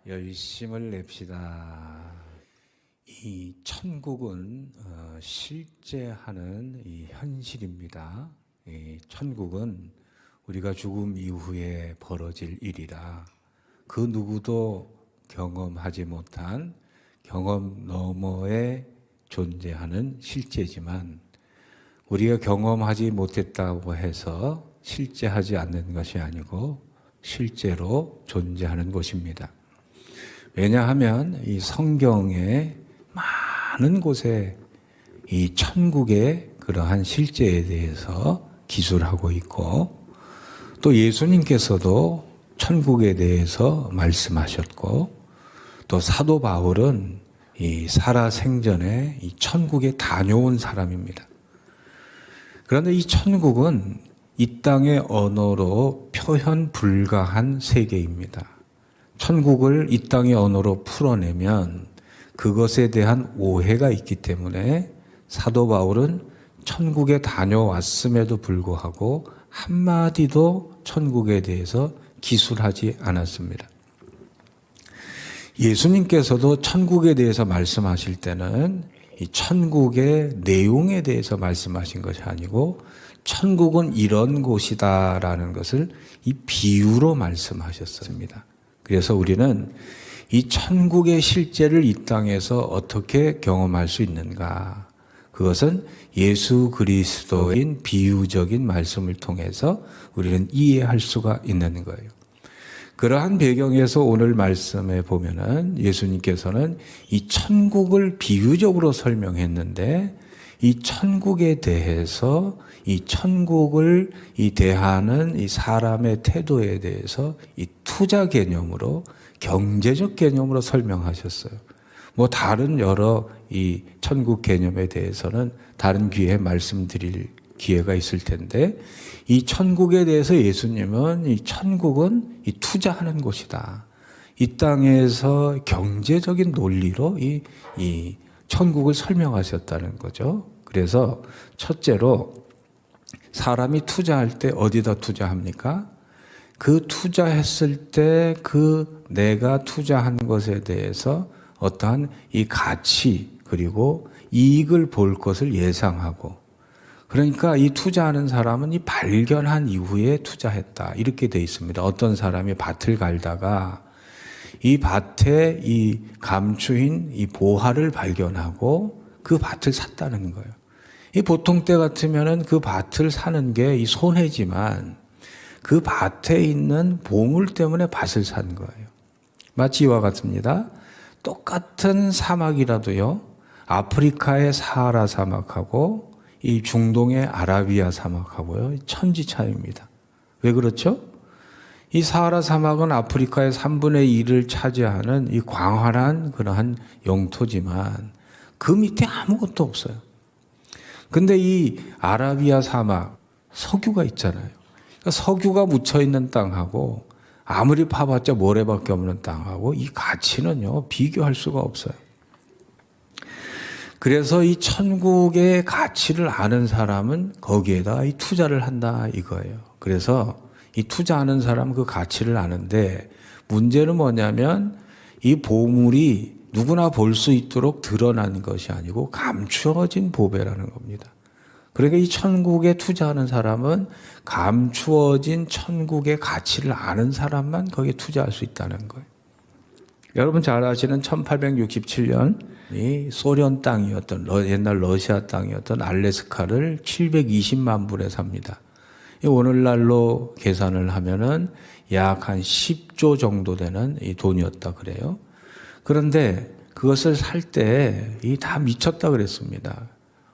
열심을 냅시다. 이 천국은 실제하는 이 현실입니다. 이 천국은 우리가 죽음 이후에 벌어질 일이라 그 누구도 경험하지 못한 경험 너머에 존재하는 실제지만 우리가 경험하지 못했다고 해서 실제하지 않는 것이 아니고 실제로 존재하는 곳입니다. 왜냐하면 이 성경의 많은 곳에 이 천국의 그러한 실제에 대해서 기술하고 있고 또 예수님께서도 천국에 대해서 말씀하셨고 또 사도 바울은 이 살아생전에 이 천국에 다녀온 사람입니다. 그런데 이 천국은 이 땅의 언어로 표현 불가한 세계입니다. 천국을 이 땅의 언어로 풀어내면 그것에 대한 오해가 있기 때문에 사도 바울은 천국에 다녀왔음에도 불구하고 한마디도 천국에 대해서 기술하지 않았습니다. 예수님께서도 천국에 대해서 말씀하실 때는 이 천국의 내용에 대해서 말씀하신 것이 아니고 천국은 이런 곳이다라는 것을 이 비유로 말씀하셨습니다. 그래서 우리는 이 천국의 실제를 이 땅에서 어떻게 경험할 수 있는가? 그것은 예수 그리스도인 비유적인 말씀을 통해서 우리는 이해할 수가 있는 거예요. 그러한 배경에서 오늘 말씀에 보면은 예수님께서는 이 천국을 비유적으로 설명했는데 이 천국에 대해서 이 천국을 대하는 이 사람의 태도에 대해서 이 투자 개념으로 경제적 개념으로 설명하셨어요. 뭐 다른 여러 이 천국 개념에 대해서는 다른 기회에 말씀드릴 기회가 있을 텐데 이 천국에 대해서 예수님은 이 천국은 이 투자하는 곳이다. 이 땅에서 경제적인 논리로 이 천국을 설명하셨다는 거죠. 그래서 첫째로 사람이 투자할 때 어디다 투자합니까? 그 투자했을 때 그 내가 투자한 것에 대해서 어떠한 이 가치 그리고 이익을 볼 것을 예상하고 그러니까 이 투자하는 사람은 이 발견한 이후에 투자했다 이렇게 돼 있습니다. 어떤 사람이 밭을 갈다가 이 밭에 이 감추인 이 보화를 발견하고 그 밭을 샀다는 거예요. 이 보통 때 같으면은 그 밭을 사는 게 이 손해지만 그 밭에 있는 보물 때문에 밭을 산 거예요. 마치 이와 같습니다. 똑같은 사막이라도요, 아프리카의 사하라 사막하고 이 중동의 아라비아 사막하고요, 천지 차이입니다. 왜 그렇죠? 이 사하라 사막은 아프리카의 3분의 1을 차지하는 이 광활한 그러한 영토지만 그 밑에 아무것도 없어요. 근데 이 아라비아 사막, 석유가 있잖아요. 그러니까 석유가 묻혀있는 땅하고 아무리 파봤자 모래밖에 없는 땅하고 이 가치는요, 비교할 수가 없어요. 그래서 이 천국의 가치를 아는 사람은 거기에다 이 투자를 한다 이거예요. 그래서 이 투자하는 사람은 그 가치를 아는데 문제는 뭐냐면 이 보물이 누구나 볼 수 있도록 드러나는 것이 아니고 감추어진 보배라는 겁니다. 그러니까 이 천국에 투자하는 사람은 감추어진 천국의 가치를 아는 사람만 거기에 투자할 수 있다는 거예요. 여러분 잘 아시는 1867년 이 소련 땅이었던 옛날 러시아 땅이었던 알래스카를 720만 불에 삽니다. 오늘날로 계산을 하면은 약 한 10조 정도 되는 이 돈이었다 그래요. 그런데 그것을 살 때 이 다 미쳤다 그랬습니다.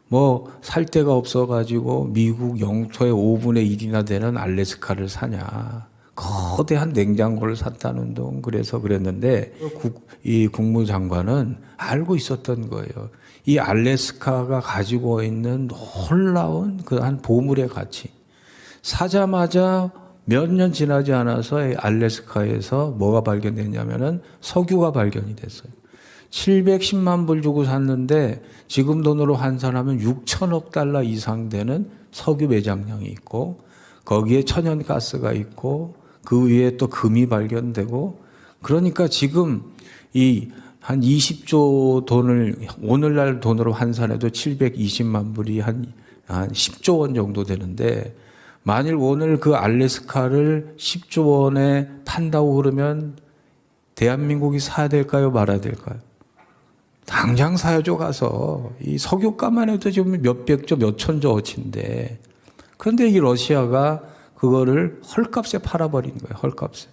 뭐 살 데가 없어가지고 미국 영토의 5분의 1이나 되는 알래스카를 사냐. 거대한 냉장고를 샀다는 둥 그래서 그랬는데 이 국무장관은 알고 있었던 거예요. 이 알래스카가 가지고 있는 놀라운 그한 보물의 가치. 사자마자 몇 년 지나지 않아서 알래스카에서 뭐가 발견됐냐면은 석유가 발견이 됐어요. 710만 불 주고 샀는데 지금 돈으로 환산하면 6천억 달러 이상 되는 석유 매장량이 있고 거기에 천연가스가 있고 그 위에 또 금이 발견되고 그러니까 지금 이 한 20조 돈을 오늘날 돈으로 환산해도 720만 불이 한 10조 원 정도 되는데, 만일 오늘 그 알래스카를 10조 원에 판다고 그러면 대한민국이 사야 될까요? 말아야 될까요? 당장 사야죠. 가서 이 석유값만 해도 지금 몇백조 몇천조어치인데, 그런데 이 러시아가 그거를 헐값에 팔아버린 거예요. 헐값에.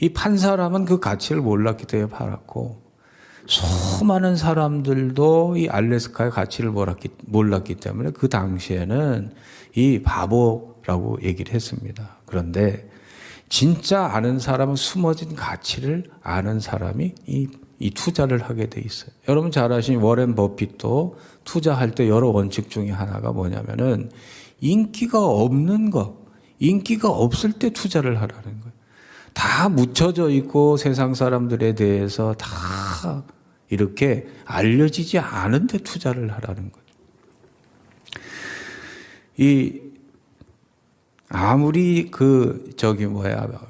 이 판 사람은 그 가치를 몰랐기 때문에 팔았고, 수많은 사람들도 이 알래스카의 가치를 몰랐기 때문에 그 당시에는 이 바보라고 얘기를 했습니다. 그런데 진짜 아는 사람은 숨어진 가치를 아는 사람이 이 투자를 하게 돼 있어요. 여러분 잘 아시는 워렌 버핏도 투자할 때 여러 원칙 중에 하나가 뭐냐면은 인기가 없는 거, 인기가 없을 때 투자를 하라는 거예요. 다 묻혀져 있고 세상 사람들에 대해서 다 이렇게 알려지지 않은데 투자를 하라는 거죠. 아무리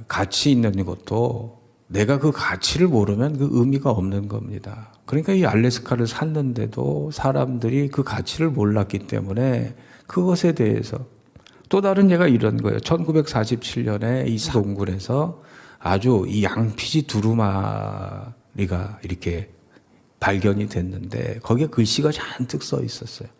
가치 있는 것도 내가 그 가치를 모르면 그 의미가 없는 겁니다. 그러니까 이 알래스카를 샀는데도 사람들이 그 가치를 몰랐기 때문에 그것에 대해서 또 다른 예가 이런 거예요. 1947년에 이 동굴에서 아주 이 양피지 두루마리가 이렇게 발견이 됐는데 거기에 글씨가 잔뜩 써 있었어요.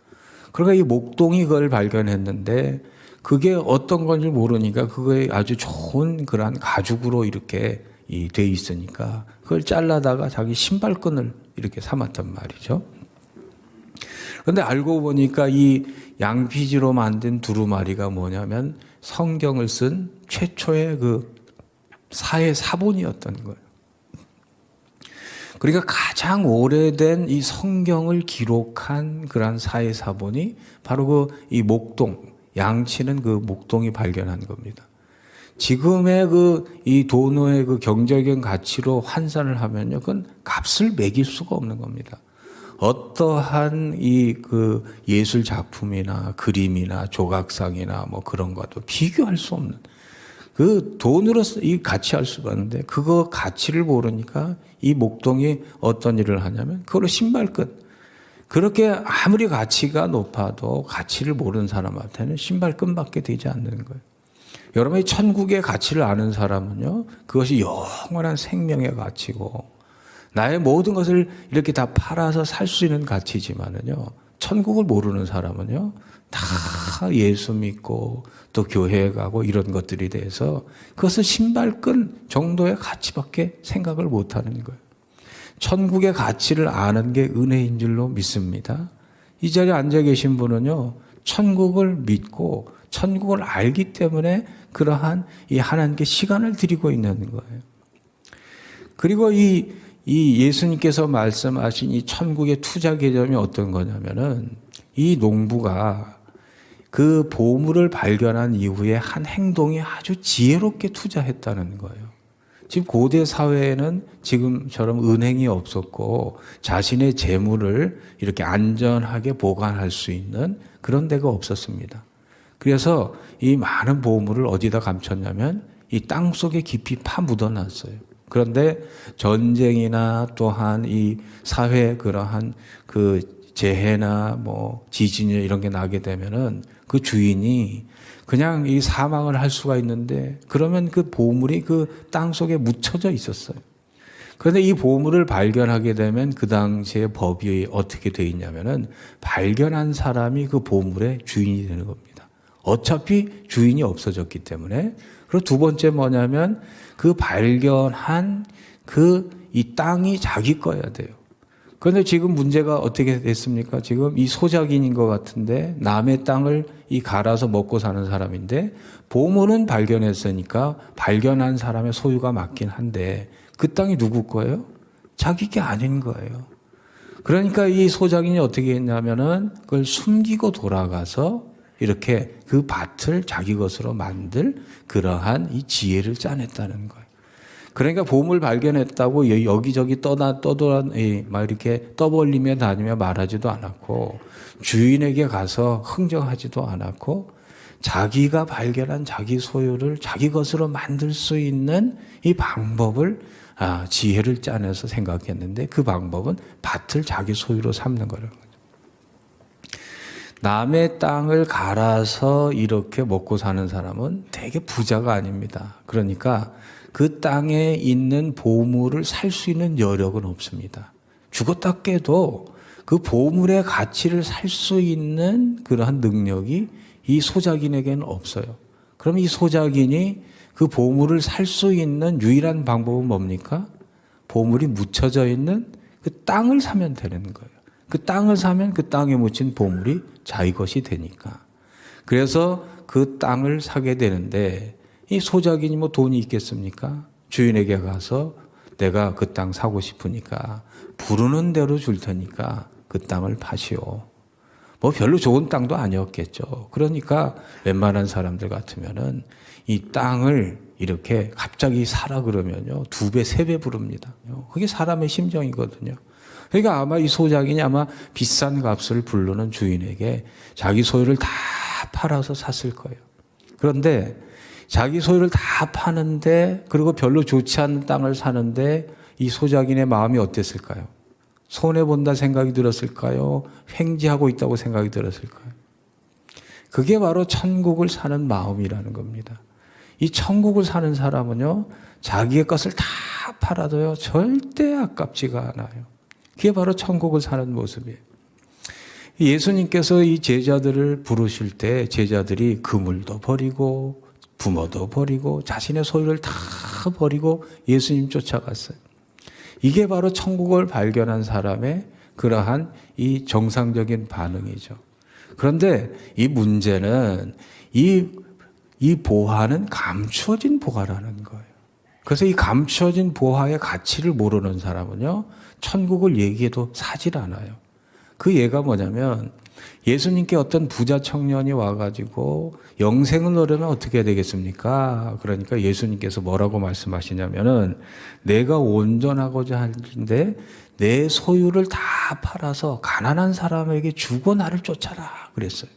그러니까 이 목동이 그걸 발견했는데 그게 어떤 건지 모르니까 그거에 아주 좋은 그러한 가죽으로 이렇게 돼 있으니까 그걸 잘라다가 자기 신발끈을 이렇게 삼았단 말이죠. 그런데 알고 보니까 이 양피지로 만든 두루마리가 뭐냐면 성경을 쓴 최초의 그 사회 사본이었던 거예요. 그러니까 가장 오래된 이 성경을 기록한 그러한 사회 사본이 바로 이 목동, 양치는 그 목동이 발견한 겁니다. 지금의 이 돈의 그 경제적인 가치로 환산을 하면요, 그건 값을 매길 수가 없는 겁니다. 어떠한 그 예술 작품이나 그림이나 조각상이나 뭐 그런 것도 비교할 수 없는 그 돈으로 이 가치할 수가 있는데 그거 가치를 모르니까 이 목동이 어떤 일을 하냐면 그걸로 신발끈, 그렇게 아무리 가치가 높아도 가치를 모르는 사람한테는 신발끈밖에 되지 않는 거예요. 여러분이 천국의 가치를 아는 사람은요, 그것이 영원한 생명의 가치고 나의 모든 것을 이렇게 다 팔아서 살 수 있는 가치지만은요, 천국을 모르는 사람은요, 다 예수 믿고 또 교회에 가고 이런 것들에 대해서 그것은 신발끈 정도의 가치밖에 생각을 못하는 거예요. 천국의 가치를 아는 게 은혜인 줄로 믿습니다. 이 자리에 앉아 계신 분은요, 천국을 믿고 천국을 알기 때문에 그러한 이 하나님께 시간을 드리고 있는 거예요. 그리고 이 예수님께서 말씀하신 이 천국의 투자 개념이 어떤 거냐면은 이 농부가 그 보물을 발견한 이후에 한 행동이 아주 지혜롭게 투자했다는 거예요. 지금 고대 사회에는 지금처럼 은행이 없었고 자신의 재물을 이렇게 안전하게 보관할 수 있는 그런 데가 없었습니다. 그래서 이 많은 보물을 어디다 감췄냐면 이 땅 속에 깊이 파묻어놨어요. 그런데 전쟁이나 또한 이 사회 그러한 그 재해나 뭐 지진이 이런 게 나게 되면은 그 주인이 그냥 이 사망을 할 수가 있는데 그러면 그 보물이 그 땅 속에 묻혀져 있었어요. 그런데 이 보물을 발견하게 되면 그 당시에 법이 어떻게 되어 있냐면은 발견한 사람이 그 보물의 주인이 되는 겁니다. 어차피 주인이 없어졌기 때문에. 그리고 두 번째 뭐냐면 그 발견한 이 땅이 자기 거야 돼요. 그런데 지금 문제가 어떻게 됐습니까? 지금 이 소작인인 것 같은데 남의 땅을 갈아서 먹고 사는 사람인데 보물은 발견했으니까 발견한 사람의 소유가 맞긴 한데 그 땅이 누구 거예요? 자기 게 아닌 거예요. 그러니까 이 소작인이 어떻게 했냐면은 그걸 숨기고 돌아가서 이렇게 그 밭을 자기 것으로 만들 그러한 이 지혜를 짜냈다는 거예요. 그러니까 보물 발견했다고 여기저기 떠돌아 막 이렇게 떠벌리며 다니며 말하지도 않았고 주인에게 가서 흥정하지도 않았고 자기가 발견한 자기 소유를 자기 것으로 만들 수 있는 이 방법을 지혜를 짜내서 생각했는데 그 방법은 밭을 자기 소유로 삼는 거라는 거죠. 남의 땅을 갈아서 이렇게 먹고 사는 사람은 되게 부자가 아닙니다. 그러니까 그 땅에 있는 보물을 살 수 있는 여력은 없습니다. 죽었다 깨도 그 보물의 가치를 살 수 있는 그러한 능력이 이 소작인에게는 없어요. 그럼 이 소작인이 그 보물을 살 수 있는 유일한 방법은 뭡니까? 보물이 묻혀져 있는 그 땅을 사면 되는 거예요. 그 땅을 사면 그 땅에 묻힌 보물이 자기 것이 되니까. 그래서 그 땅을 사게 되는데 이 소작인이 뭐 돈이 있겠습니까? 주인에게 가서 내가 그 땅 사고 싶으니까 부르는 대로 줄 테니까 그 땅을 파시오. 뭐 별로 좋은 땅도 아니었겠죠. 그러니까 웬만한 사람들 같으면은 이 땅을 이렇게 갑자기 사라 그러면요 2배, 3배 부릅니다. 그게 사람의 심정이거든요. 그러니까 아마 이 소작인이 아마 비싼 값을 부르는 주인에게 자기 소유를 다 팔아서 샀을 거예요. 그런데 자기 소유를 다 파는데 그리고 별로 좋지 않은 땅을 사는데 이 소작인의 마음이 어땠을까요? 손해본다 생각이 들었을까요? 횡재하고 있다고 생각이 들었을까요? 그게 바로 천국을 사는 마음이라는 겁니다. 이 천국을 사는 사람은요, 자기의 것을 다 팔아도요, 절대 아깝지가 않아요. 그게 바로 천국을 사는 모습이에요. 예수님께서 이 제자들을 부르실 때 제자들이 그물도 버리고 부모도 버리고 자신의 소유를 다 버리고 예수님 쫓아갔어요. 이게 바로 천국을 발견한 사람의 그러한 이 정상적인 반응이죠. 그런데 이 문제는 이 보화는 감추어진 보화라는 거예요. 그래서 이 감추어진 보화의 가치를 모르는 사람은요, 천국을 얘기해도 사질 않아요. 그 예가 뭐냐면 예수님께 어떤 부자 청년이 와가지고 영생을 얻으려면 어떻게 해야 되겠습니까? 그러니까 예수님께서 뭐라고 말씀하시냐면은 내가 온전하고자 하는데 내 소유를 다 팔아서 가난한 사람에게 주고 나를 쫓아라 그랬어요.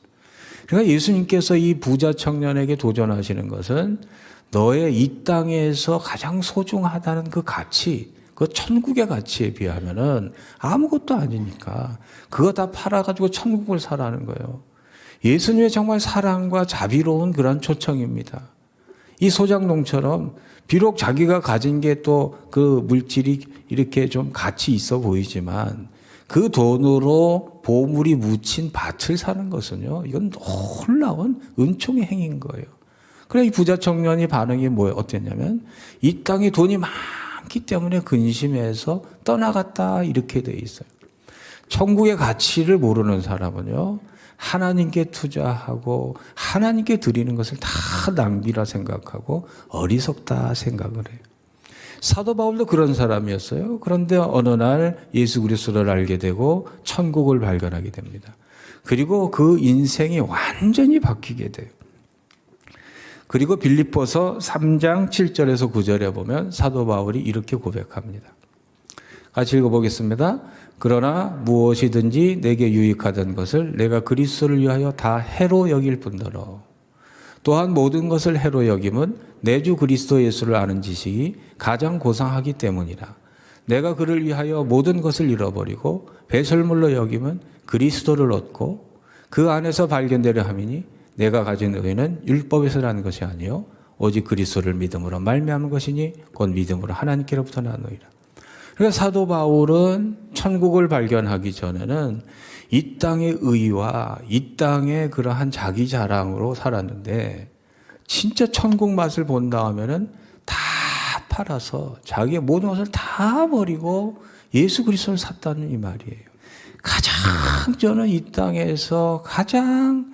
그러니까 예수님께서 이 부자 청년에게 도전하시는 것은 너의 이 땅에서 가장 소중하다는 그 가치, 그 천국의 가치에 비하면은 아무것도 아니니까 그거 다 팔아가지고 천국을 사라는 거예요. 예수님의 정말 사랑과 자비로운 그런 초청입니다. 이 소작농처럼 비록 자기가 가진 게 또 그 물질이 이렇게 좀 가치 있어 보이지만 그 돈으로 보물이 묻힌 밭을 사는 것은요, 이건 놀라운 은총의 행위인 거예요. 그래 이 부자 청년이 반응이 어땠냐면 이 땅에 돈이 많기 때문에 근심해서 떠나갔다 이렇게 돼 있어요. 천국의 가치를 모르는 사람은요, 하나님께 투자하고 하나님께 드리는 것을 다 낭비라 생각하고 어리석다 생각을 해요. 사도 바울도 그런 사람이었어요. 그런데 어느 날 예수 그리스도를 알게 되고 천국을 발견하게 됩니다. 그리고 그 인생이 완전히 바뀌게 돼요. 그리고 빌립보서 3장 7절에서 9절에 보면 사도 바울이 이렇게 고백합니다. 같이 읽어보겠습니다. 그러나 무엇이든지 내게 유익하던 것을 내가 그리스도를 위하여 다 해로 여길 뿐더러 또한 모든 것을 해로 여김은 내 주 그리스도 예수를 아는 지식이 가장 고상하기 때문이라. 내가 그를 위하여 모든 것을 잃어버리고 배설물로 여김은 그리스도를 얻고 그 안에서 발견되려 함이니 내가 가진 의는 율법에서 나는 것이 아니요 오직 그리스도를 믿음으로 말미암은 것이니 곧 믿음으로 하나님께로부터 나노이라. 그러니까 사도 바울은 천국을 발견하기 전에는 이 땅의 의와 이 땅의 그러한 자기 자랑으로 살았는데 진짜 천국 맛을 본 다음에는 다 팔아서 자기의 모든 것을 다 버리고 예수 그리스도를 샀다는 이 말이에요. 가장 저는 이 땅에서 가장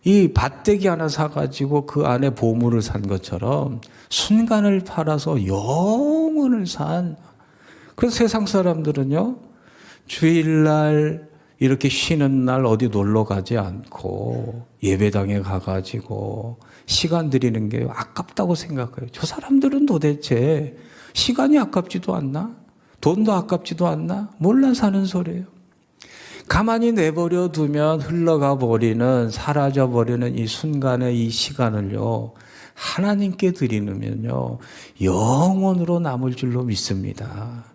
이 밭대기 하나 사가지고 그 안에 보물을 산 것처럼 순간을 팔아서 영혼을 산. 그래서 세상 사람들은요, 주일날 이렇게 쉬는 날 어디 놀러 가지 않고 예배당에 가가지고 시간 들이는 게 아깝다고 생각해요. 저 사람들은 도대체 시간이 아깝지도 않나? 돈도 아깝지도 않나? 몰라 사는 소리예요. 가만히 내버려 두면 흘러가 버리는, 사라져 버리는 이 순간의 이 시간을요, 하나님께 드리면요 영원으로 남을 줄로 믿습니다.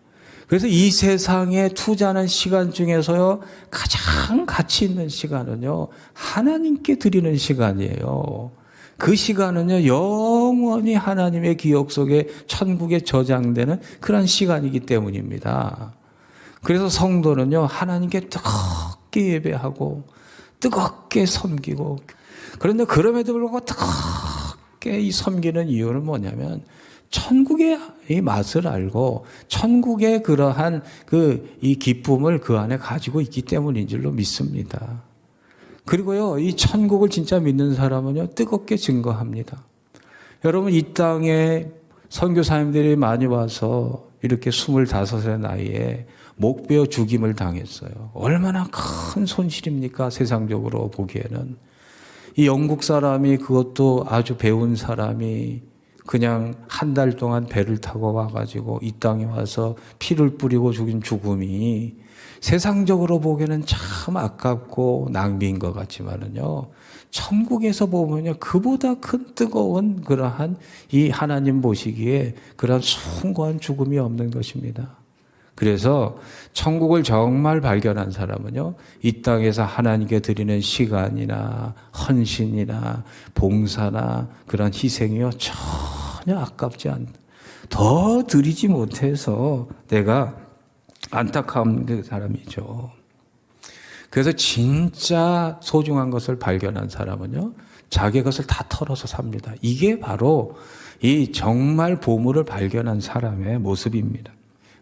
그래서 이 세상에 투자하는 시간 중에서요 가장 가치 있는 시간은요 하나님께 드리는 시간이에요. 그 시간은요 영원히 하나님의 기억 속에 천국에 저장되는 그런 시간이기 때문입니다. 그래서 성도는요 하나님께 뜨겁게 예배하고 뜨겁게 섬기고, 그런데 그럼에도 불구하고 뜨겁게 이 섬기는 이유는 뭐냐면 천국의 이 맛을 알고 천국의 그러한 이 기쁨을 그 안에 가지고 있기 때문인 줄로 믿습니다. 그리고요 이 천국을 진짜 믿는 사람은요 뜨겁게 증거합니다. 여러분, 이 땅에 선교사님들이 많이 와서 이렇게 25의 나이에 목베어 죽임을 당했어요. 얼마나 큰 손실입니까? 세상적으로 보기에는. 이 영국 사람이, 그것도 아주 배운 사람이 그냥 한 달 동안 배를 타고 와가지고 이 땅에 와서 피를 뿌리고 죽인 죽음이 세상적으로 보기에는 참 아깝고 낭비인 것 같지만은요, 천국에서 보면요, 그보다 큰 뜨거운 그러한 이 하나님 보시기에 그러한 숭고한 죽음이 없는 것입니다. 그래서 천국을 정말 발견한 사람은요, 이 땅에서 하나님께 드리는 시간이나 헌신이나 봉사나 그런 희생이요 전혀 아깝지 않다. 더 드리지 못해서 내가 안타까운 그 사람이죠. 그래서 진짜 소중한 것을 발견한 사람은요, 자기 것을 다 털어서 삽니다. 이게 바로 이 정말 보물을 발견한 사람의 모습입니다.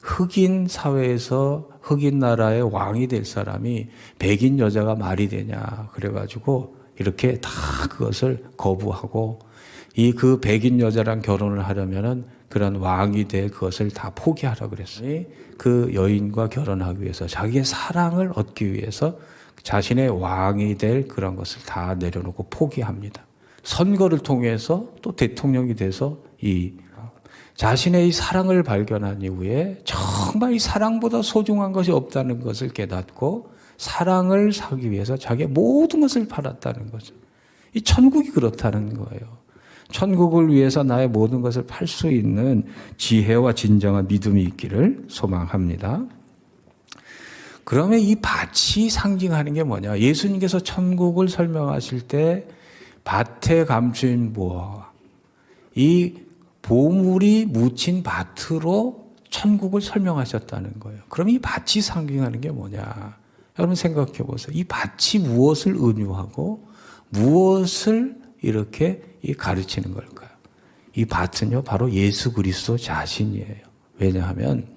흑인 사회에서 흑인 나라의 왕이 될 사람이 백인 여자가 말이 되냐 그래가지고 이렇게 다 그것을 거부하고 그 백인 여자랑 결혼을 하려면은 그런 왕이 될 그것을 다 포기하라 그랬어요. 그 여인과 결혼하기 위해서 자기의 사랑을 얻기 위해서 자신의 왕이 될 그런 것을 다 내려놓고 포기합니다. 선거를 통해서 또 대통령이 돼서 자신의 이 사랑을 발견한 이후에 정말 이 사랑보다 소중한 것이 없다는 것을 깨닫고 사랑을 사기 위해서 자기의 모든 것을 팔았다는 거죠. 이 천국이 그렇다는 거예요. 천국을 위해서 나의 모든 것을 팔 수 있는 지혜와 진정한 믿음이 있기를 소망합니다. 그러면 이 밭이 상징하는 게 뭐냐? 예수님께서 천국을 설명하실 때 밭에 감추인 보화, 이 보물이 묻힌 밭으로 천국을 설명하셨다는 거예요. 그럼 이 밭이 상징하는 게 뭐냐? 여러분 생각해 보세요. 이 밭이 무엇을 은유하고 무엇을 이렇게 가르치는 걸까요? 이 밭은요, 바로 예수 그리스도 자신이에요. 왜냐하면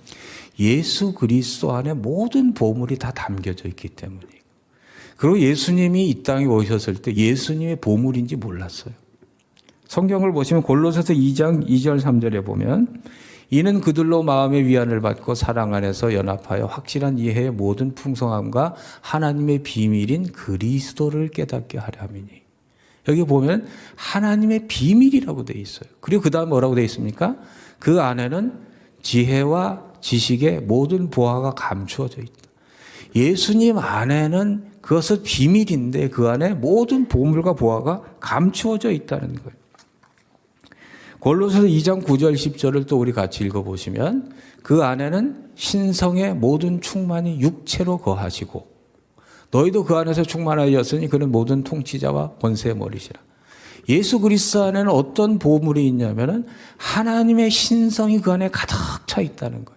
예수 그리스도 안에 모든 보물이 다 담겨져 있기 때문이에요. 그리고 예수님이 이 땅에 오셨을 때 예수님의 보물인지 몰랐어요. 성경을 보시면 골로새서 2장 2절 3절에 보면 이는 그들로 마음의 위안을 받고 사랑 안에서 연합하여 확실한 이해의 모든 풍성함과 하나님의 비밀인 그리스도를 깨닫게 하려 함이니. 여기 보면 하나님의 비밀이라고 되어 있어요. 그리고 그 다음 뭐라고 되어 있습니까? 그 안에는 지혜와 지식의 모든 보화가 감추어져 있다. 예수님 안에는 그것은 비밀인데 그 안에 모든 보물과 보화가 감추어져 있다는 거예요. 골로새서 2장 9절 10절을 또 우리 같이 읽어보시면 그 안에는 신성의 모든 충만이 육체로 거하시고 너희도 그 안에서 충만하였으니 그는 모든 통치자와 권세의 머리시라. 예수 그리스도 안에는 어떤 보물이 있냐면은 하나님의 신성이 그 안에 가득 차 있다는 거예요.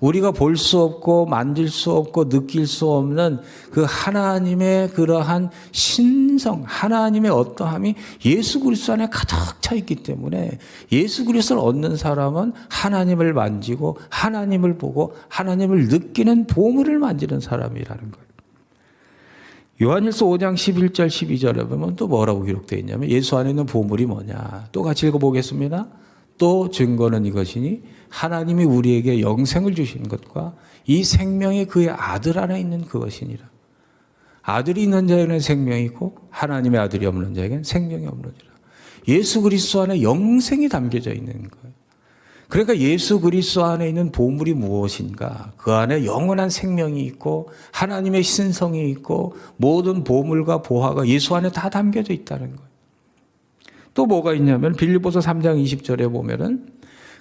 우리가 볼 수 없고 만질 수 없고 느낄 수 없는 그 하나님의 그러한 신성, 하나님의 어떠함이 예수 그리스도 안에 가득 차 있기 때문에 예수 그리스도를 얻는 사람은 하나님을 만지고 하나님을 보고 하나님을 느끼는 보물을 만지는 사람이라는 거예요. 요한일서 5장 11절 12절에 보면 또 뭐라고 기록되어 있냐면 예수 안에 있는 보물이 뭐냐. 또 같이 읽어보겠습니다. 또 증거는 이것이니 하나님이 우리에게 영생을 주신 것과 이 생명이 그의 아들 안에 있는 그것이니라. 아들이 있는 자에게는 생명이 있고 하나님의 아들이 없는 자에게는 생명이 없느니라. 예수 그리스도 안에 영생이 담겨져 있는 거예요. 그러니까 예수 그리스도 안에 있는 보물이 무엇인가? 그 안에 영원한 생명이 있고 하나님의 신성이 있고 모든 보물과 보화가 예수 안에 다 담겨져 있다는 거예요. 또 뭐가 있냐면 빌립보서 3장 20절에 보면은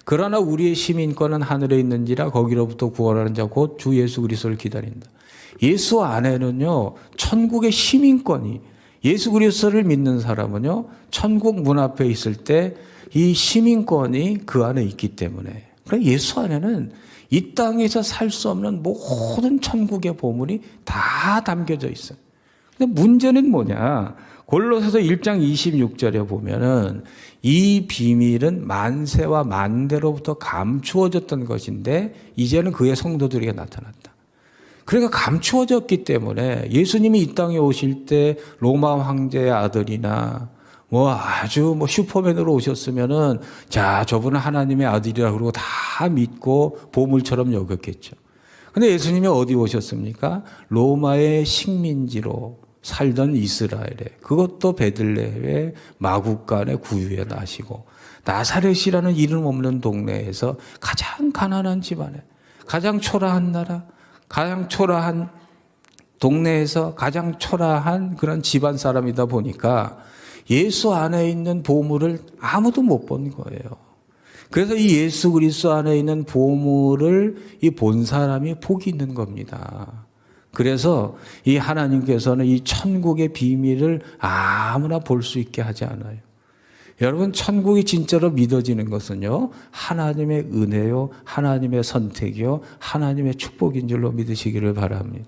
그러나 우리의 시민권은 하늘에 있는지라 거기로부터 구원하는 자 곧 주 예수 그리스도를 기다린다. 예수 안에는요 천국의 시민권이, 예수 그리스도를 믿는 사람은요 천국 문 앞에 있을 때 이 시민권이 그 안에 있기 때문에, 그러니까 예수 안에는 이 땅에서 살 수 없는 모든 천국의 보물이 다 담겨져 있어요. 근데 문제는 뭐냐? 골로새서 1장 26절에 보면은 이 비밀은 만세와 만대로부터 감추어졌던 것인데 이제는 그의 성도들에게 나타났다. 그러니까 감추어졌기 때문에 예수님이 이 땅에 오실 때 로마 황제의 아들이나 뭐 아주 뭐 슈퍼맨으로 오셨으면은 자, 저분은 하나님의 아들이라 그러고 다 믿고 보물처럼 여겼겠죠. 근데 예수님이 어디 오셨습니까? 로마의 식민지로 살던 이스라엘에, 그것도 베들레헴의 마국간의 구유에 나시고 나사렛이라는 이름 없는 동네에서 가장 가난한 집안에, 가장 초라한 나라, 가장 초라한 동네에서 가장 초라한 그런 집안 사람이다 보니까 예수 안에 있는 보물을 아무도 못 본 거예요. 그래서 이 예수 그리스도 안에 있는 보물을 이 본 사람이 복이 있는 겁니다. 그래서 이 하나님께서는 이 천국의 비밀을 아무나 볼 수 있게 하지 않아요. 여러분, 천국이 진짜로 믿어지는 것은요 하나님의 은혜요, 하나님의 선택이요, 하나님의 축복인 줄로 믿으시기를 바랍니다.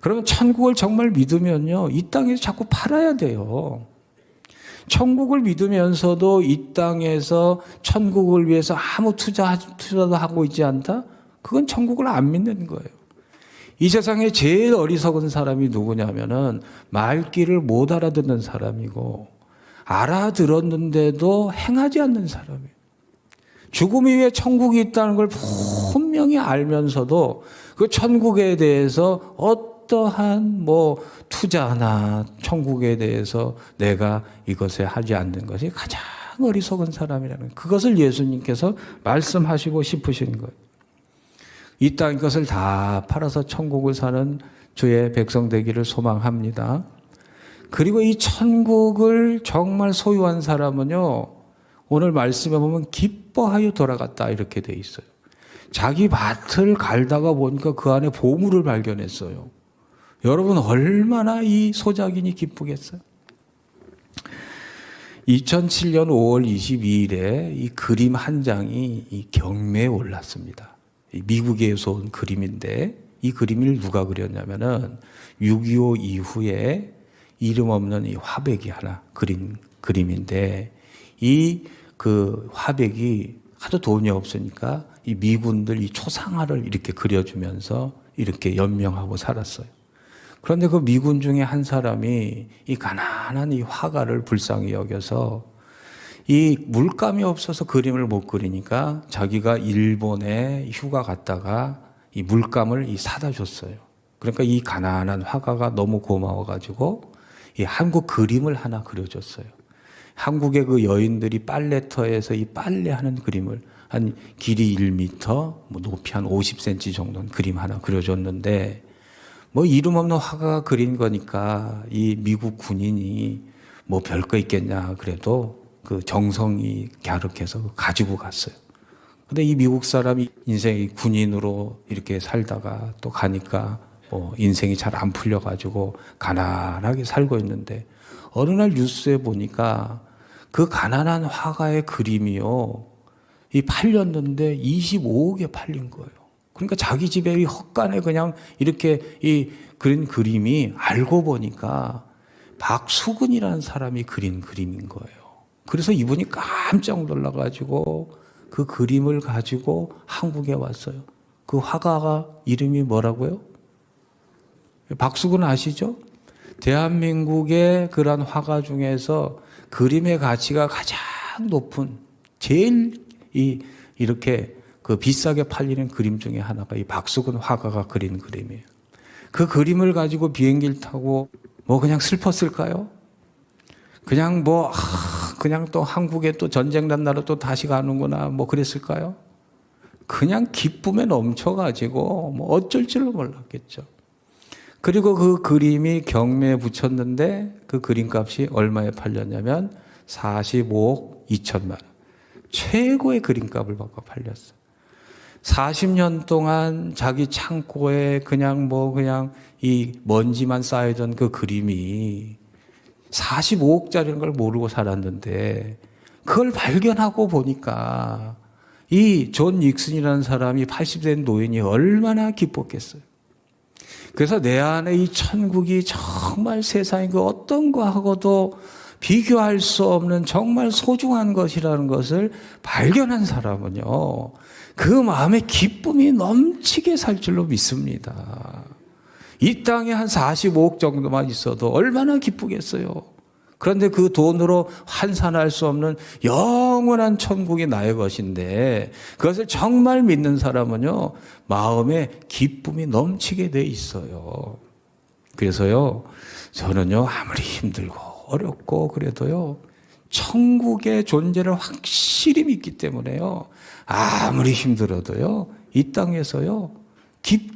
그러면 천국을 정말 믿으면요 이 땅에서 자꾸 팔아야 돼요. 천국을 믿으면서도 이 땅에서 천국을 위해서 아무 투자도 하고 있지 않다? 그건 천국을 안 믿는 거예요. 이 세상에 제일 어리석은 사람이 누구냐면은 말귀를 못 알아듣는 사람이고 알아들었는데도 행하지 않는 사람이에요. 죽음 이후에 천국이 있다는 걸 분명히 알면서도 그 천국에 대해서 어떠한 뭐 투자나 천국에 대해서 내가 이것에 하지 않는 것이 가장 어리석은 사람이라는, 그것을 예수님께서 말씀하시고 싶으신 거예요. 이 땅 것을 다 팔아서 천국을 사는 주의 백성 되기를 소망합니다. 그리고 이 천국을 정말 소유한 사람은요 오늘 말씀에 보면 기뻐하여 돌아갔다 이렇게 돼 있어요. 자기 밭을 갈다가 보니까 그 안에 보물을 발견했어요. 여러분 얼마나 이 소작인이 기쁘겠어요? 2007년 5월 22일에 이 그림 한 장이 이 경매에 올랐습니다. 미국에서 온 그림인데 이 그림을 누가 그렸냐면은 6.25 이후에 이름 없는 이 화백이 하나 그린 그림인데 이 그 화백이 하도 돈이 없으니까 이 미군들 이 초상화를 이렇게 그려주면서 이렇게 연명하고 살았어요. 그런데 그 미군 중에 한 사람이 이 가난한 이 화가를 불쌍히 여겨서 이 물감이 없어서 그림을 못 그리니까 자기가 일본에 휴가 갔다가 이 물감을 사다 줬어요. 그러니까 이 가난한 화가가 너무 고마워가지고 이 한국 그림을 하나 그려줬어요. 한국의 그 여인들이 빨래터에서 이 빨래하는 그림을 한 길이 1m, 뭐 높이 한 50cm 정도는 그림 하나 그려줬는데 뭐 이름 없는 화가가 그린 거니까 이 미국 군인이 뭐 별거 있겠냐 그래도 그 정성이 갸륵해서 가지고 갔어요. 근데 이 미국 사람이 인생이 군인으로 이렇게 살다가 또 가니까 뭐 인생이 잘 안 풀려가지고 가난하게 살고 있는데 어느 날 뉴스에 보니까 그 가난한 화가의 그림이요 이 팔렸는데 25억에 팔린 거예요. 그러니까 자기 집에 이 헛간에 그냥 이렇게 이 그린 그림이 알고 보니까 박수근이라는 사람이 그린 그림인 거예요. 그래서 이분이 깜짝 놀라가지고 그 그림을 가지고 한국에 왔어요. 그 화가가 이름이 뭐라고요? 박수근 아시죠? 대한민국의 그런 화가 중에서 그림의 가치가 가장 높은 제일 이렇게 그 비싸게 팔리는 그림 중에 하나가 이 박수근 화가가 그린 그림이에요. 그 그림을 가지고 비행기를 타고 뭐 그냥 슬펐을까요? 그냥 뭐 그냥 또 한국에 또 전쟁 난 나라 또 다시 가는구나 뭐 그랬을까요? 그냥 기쁨에 넘쳐가지고 뭐 어쩔 줄로 몰랐겠죠. 그리고 그 그림이 경매에 붙였는데 그 그림값이 얼마에 팔렸냐면 45억 2천만 원. 최고의 그림값을 받고 팔렸어요. 40년 동안 자기 창고에 그냥 이 먼지만 쌓이던 그 그림이 45억짜리인 걸 모르고 살았는데 그걸 발견하고 보니까 이 존 닉슨이라는 사람이 80된 노인이 얼마나 기뻤겠어요. 그래서 내 안에 이 천국이 정말 세상의 그 어떤 거하고도 비교할 수 없는 정말 소중한 것이라는 것을 발견한 사람은요, 그 마음에 기쁨이 넘치게 살 줄로 믿습니다. 이 땅에 한 45억 정도만 있어도 얼마나 기쁘겠어요. 그런데 그 돈으로 환산할 수 없는 영원한 천국이 나의 것인데 그것을 정말 믿는 사람은요, 마음에 기쁨이 넘치게 돼 있어요. 그래서요, 저는요, 아무리 힘들고 어렵고 그래도요, 천국의 존재를 확실히 믿기 때문에요, 아무리 힘들어도요, 이 땅에서요,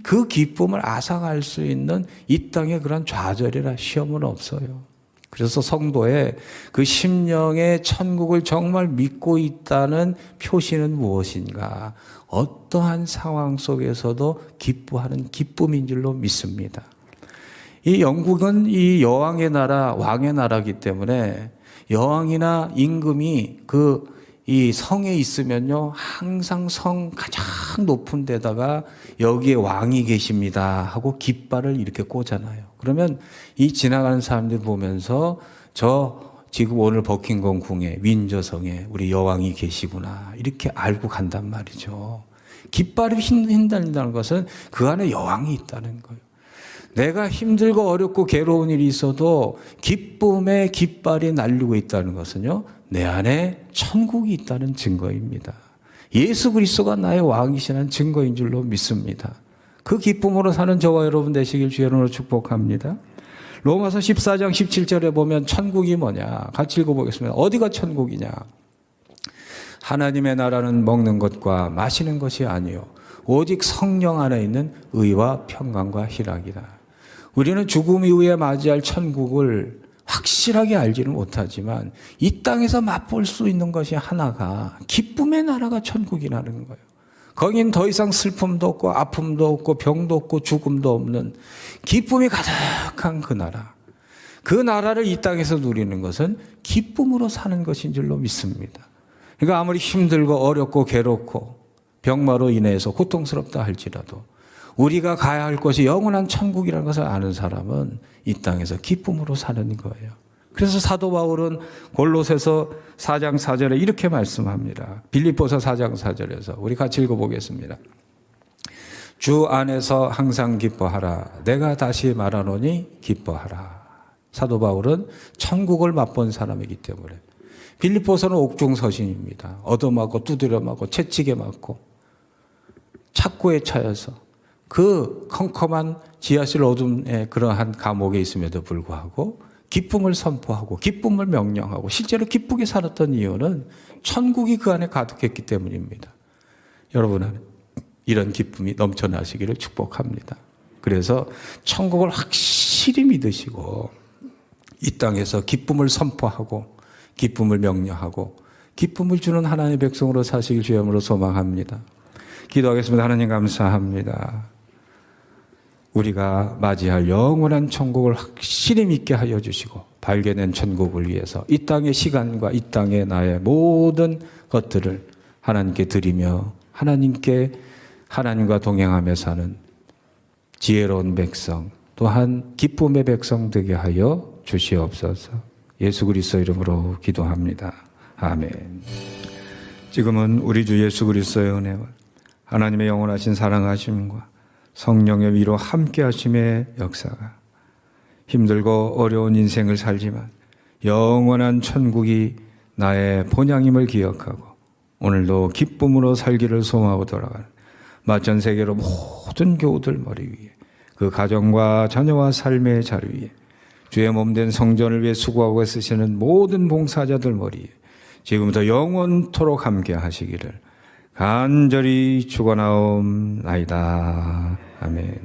그 기쁨을 앗아갈 수 있는 이 땅의 그런 좌절이나 시험은 없어요. 그래서 성도의 그 심령의 천국을 정말 믿고 있다는 표시는 무엇인가? 어떠한 상황 속에서도 기뻐하는 기쁨인 줄로 믿습니다. 이 영국은 이 여왕의 나라, 왕의 나라이기 때문에 여왕이나 임금이 이 성에 있으면요, 항상 성 가장 높은 데다가 여기에 왕이 계십니다 하고 깃발을 이렇게 꽂아놔요. 그러면 이 지나가는 사람들 보면서 지금 오늘 버킹엄 궁에, 윈저성에 우리 여왕이 계시구나 이렇게 알고 간단 말이죠. 깃발이 휘날린다는 것은 그 안에 여왕이 있다는 거예요. 내가 힘들고 어렵고 괴로운 일이 있어도 기쁨의 깃발이 날리고 있다는 것은요, 내 안에 천국이 있다는 증거입니다. 예수 그리스도가 나의 왕이시라는 증거인 줄로 믿습니다. 그 기쁨으로 사는 저와 여러분 되시길 주의 이름으로 축복합니다. 로마서 14장 17절에 보면 천국이 뭐냐? 같이 읽어보겠습니다. 어디가 천국이냐? 하나님의 나라는 먹는 것과 마시는 것이 아니요 오직 성령 안에 있는 의와 평강과 희락이다. 우리는 죽음 이후에 맞이할 천국을 확실하게 알지는 못하지만 이 땅에서 맛볼 수 있는 것이 하나가 기쁨의 나라가 천국이라는 거예요. 거긴 더 이상 슬픔도 없고 아픔도 없고 병도 없고 죽음도 없는 기쁨이 가득한 그 나라. 그 나라를 이 땅에서 누리는 것은 기쁨으로 사는 것인 줄로 믿습니다. 그러니까 아무리 힘들고 어렵고 괴롭고 병마로 인해서 고통스럽다 할지라도 우리가 가야 할 곳이 영원한 천국이라는 것을 아는 사람은 이 땅에서 기쁨으로 사는 거예요. 그래서 사도 바울은 골로새서 4장 4절에 이렇게 말씀합니다. 빌립보서 4장 4절에서 우리 같이 읽어보겠습니다. 주 안에서 항상 기뻐하라. 내가 다시 말하노니 기뻐하라. 사도 바울은 천국을 맛본 사람이기 때문에 빌립보서는 옥중서신입니다. 얻어맞고 두드려 맞고 채찍에 맞고 착고에 차여서 그 컴컴한 지하실 어둠의 그러한 감옥에 있음에도 불구하고 기쁨을 선포하고 기쁨을 명령하고 실제로 기쁘게 살았던 이유는 천국이 그 안에 가득했기 때문입니다. 여러분은 이런 기쁨이 넘쳐나시기를 축복합니다. 그래서 천국을 확실히 믿으시고 이 땅에서 기쁨을 선포하고 기쁨을 명령하고 기쁨을 주는 하나님의 백성으로 사시길 주의 이름으로 소망합니다. 기도하겠습니다. 하나님 감사합니다. 우리가 맞이할 영원한 천국을 확실히 믿게 하여 주시고 발견된 천국을 위해서 이 땅의 시간과 이 땅의 나의 모든 것들을 하나님께 드리며 하나님과 동행하며 사는 지혜로운 백성 또한 기쁨의 백성 되게 하여 주시옵소서. 예수 그리스도 이름으로 기도합니다. 아멘. 지금은 우리 주 예수 그리스도의 은혜와 하나님의 영원하신 사랑하심과 성령의 위로 함께 하심의 역사가 힘들고 어려운 인생을 살지만 영원한 천국이 나의 본향임을 기억하고 오늘도 기쁨으로 살기를 소망하고 돌아가는 마천 세계로 모든 교우들 머리 위에 그 가정과 자녀와 삶의 자리 위에 주의 몸된 성전을 위해 수고하고 쓰시는 모든 봉사자들 머리에 지금부터 영원토록 함께 하시기를 간절히 축원하옵나이다. 아멘.